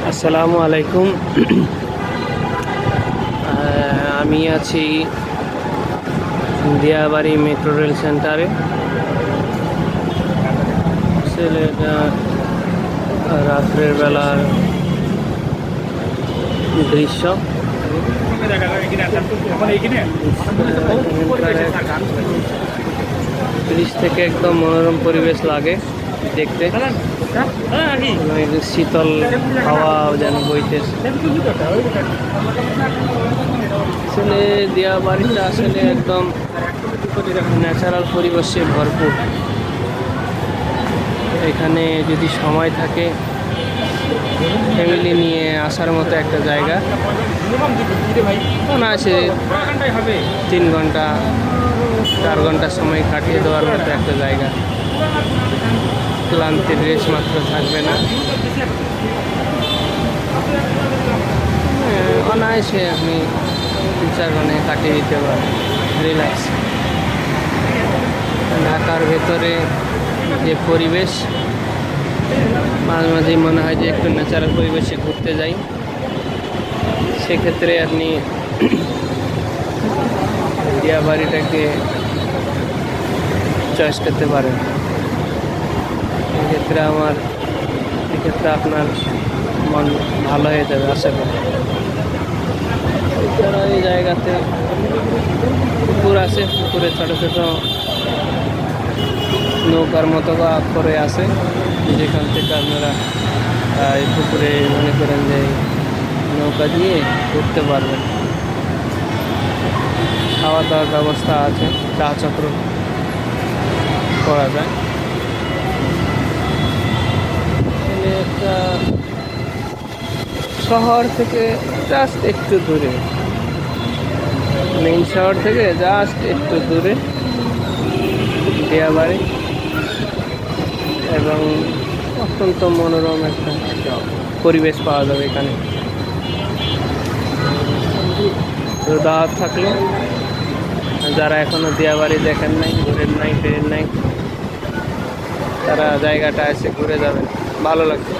আসসালামু আলাইকুম। আমি আছি দিয়াবাড়ি মেট্রো রেল সেন্টারে। এটা রাত্রের বেলার দৃশ্য। ব্রিজ থেকে একদম মনোরম পরিবেশ লাগে দেখতে, শীতল হাওয়া যেন বইতেছে। আসলে দিয়াবাড়িটা আসলে একদম ন্যাচারাল পরিবেশে ভরপুর। এখানে যদি সময় থাকে ফ্যামিলি নিয়ে আসার মতো একটা জায়গা। আছে 3 ঘন্টা 4 ঘন্টা সময় কাটিয়ে দেওয়ার মতো একটা জায়গা। ক্লান্তির রেশ মাত্র থাকবে না, অনায়াসে আপনি 3-4 ঘন্টা কাটিয়ে দিতে পারেন রিল্যাক্স। ঢাকার ভেতরে যে পরিবেশ, মাঝে মাঝেই মনে হয় যে একটু ন্যাচারাল পরিবেশে ঘুরতে যাই। সেক্ষেত্রে আপনি দিয়াবাড়িটাকে চয়েস করতে পারেন। এক্ষেত্রে আপনার মন ভালো হয়ে যাবে আশা করি। এছাড়া এই জায়গাতে পুকুর আছে, পুকুরে ছোটো ছোটো নৌকার মতো করে আছে, যেখান থেকে আপনারা এই পুকুরে মনে করেন যে নৌকা দিয়ে ঘুরতে পারবেন। খাওয়া দাওয়ার ব্যবস্থা আছে, চা চক্র করা যায়। একটা শহর থেকে জাস্ট একটু দূরে, মেইন শহর থেকে জাস্ট একটু দূরে দিয়াবাড়ি, এবং অত্যন্ত মনোরম একটা পরিবেশ পাওয়া যাবে এখানে। তো দাওয়াত থাকলো, যারা এখনো দিয়াবাড়ি দেখেন নাই, ঘুরেন নাই, ফেরেন নাই, তারা জায়গাটা এসে ঘুরে যাবেন, ভালো লাগবে।